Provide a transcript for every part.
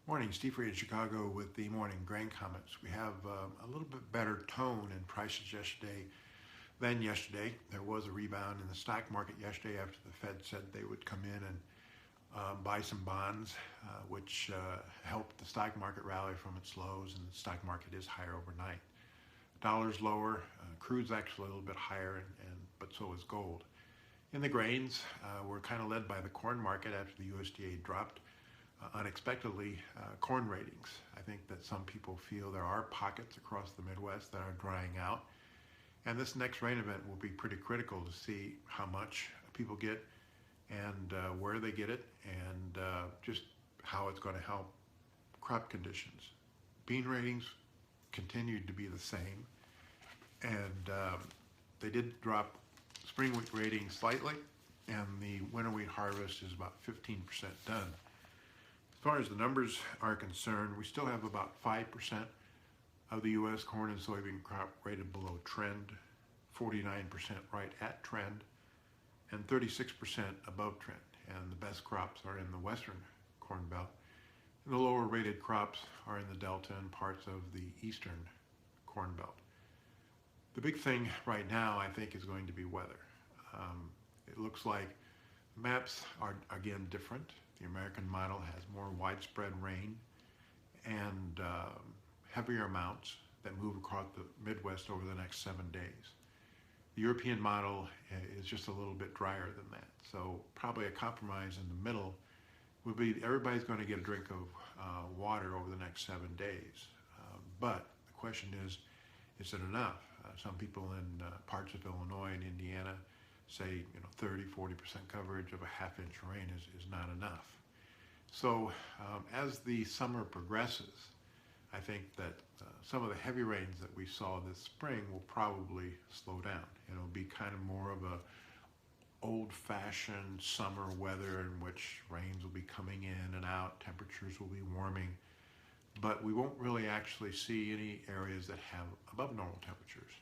Morning, Steve Reed in Chicago with the morning grain comments. We have a little bit better tone in prices yesterday than yesterday. There was a rebound in the stock market yesterday after the Fed said they would come in and buy some bonds, which helped the stock market rally from its lows, and the stock market is higher overnight. Dollar's lower, crude's actually a little bit higher, but so is gold. In the grains, we're kind of led by the corn market after the USDA dropped unexpectedly corn ratings. I think that some people feel there are pockets across the Midwest that are drying out, and this next rain event will be pretty critical to see how much people get and where they get it, and just how it's going to help crop conditions. Bean ratings continued to be the same, and they did drop spring wheat ratings slightly, and the winter wheat harvest is about 15% done. As far as the numbers are concerned, we still have about 5% of the U.S. corn and soybean crop rated below trend, 49% right at trend, and 36% above trend. And the best crops are in the western corn belt, and the lower rated crops are in the delta and parts of the eastern corn belt. The big thing right now, I think, is going to be weather. It looks like maps are again different. The American model has more widespread rain and heavier amounts that move across the Midwest over the next 7 days. The European model is just a little bit drier than that. So probably a compromise in the middle would be everybody's going to get a drink of water over the next 7 days. But the question is it enough? Some people in parts of Illinois and Indiana say 30-40% coverage of a half-inch rain is not enough. So as the summer progresses, I think that some of the heavy rains that we saw this spring will probably slow down. It'll be kind of more of a old-fashioned summer weather in which rains will be coming in and out, temperatures will be warming, but we won't really actually see any areas that have above normal temperatures.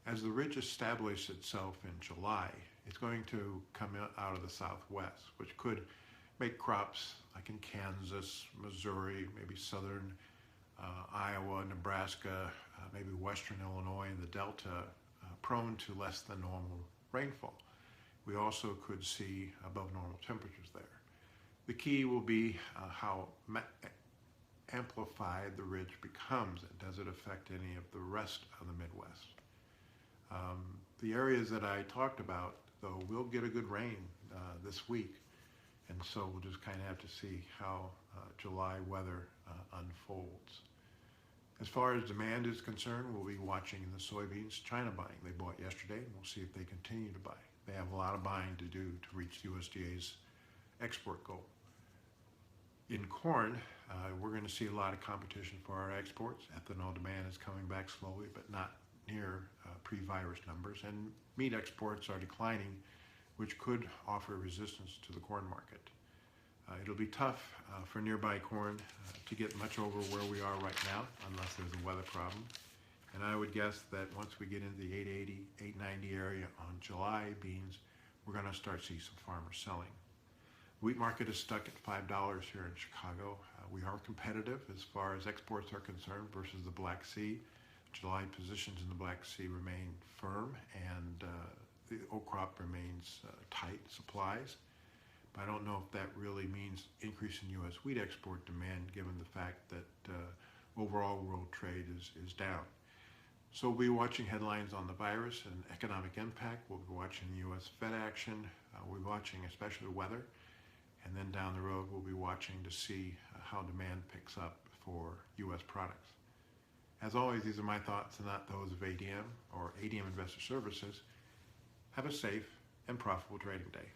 As the ridge establishes itself in July, it's going to come out of the southwest, which could make crops like in Kansas, Missouri, maybe southern Iowa, Nebraska, maybe western Illinois and the Delta prone to less than normal rainfall. We also could see above normal temperatures there. The key will be how amplified the ridge becomes, and does it affect any of the rest of the Midwest. The areas that I talked about, though, will get a good rain this week, and so we'll just kind of have to see how July weather unfolds. As far as demand is concerned, we'll be watching the soybeans China buying. They bought yesterday, and we'll see if they continue to buy. They have a lot of buying to do to reach the USDA's export goal. In corn, we're going to see a lot of competition for our exports. Ethanol demand is coming back slowly, but not near pre-virus numbers, and meat exports are declining, which could offer resistance to the corn market. It'll be tough for nearby corn to get much over where we are right now, unless there's a weather problem. And I would guess that once we get into the 880, 890 area on July beans, we're going to start seeing some farmers selling. Wheat market is stuck at $5 here in Chicago. We are competitive as far as exports are concerned versus the Black Sea. July positions in the Black Sea remain firm, and the oat crop remains tight supplies. But I don't know if that really means increase in U.S. wheat export demand, given the fact that overall world trade is down. So we'll be watching headlines on the virus and economic impact. We'll be watching U.S. Fed action. We'll be watching especially weather. And then down the road, we'll be watching to see how demand picks up for U.S. products. As always, these are my thoughts and not those of ADM or ADM Investor Services. Have a safe and profitable trading day.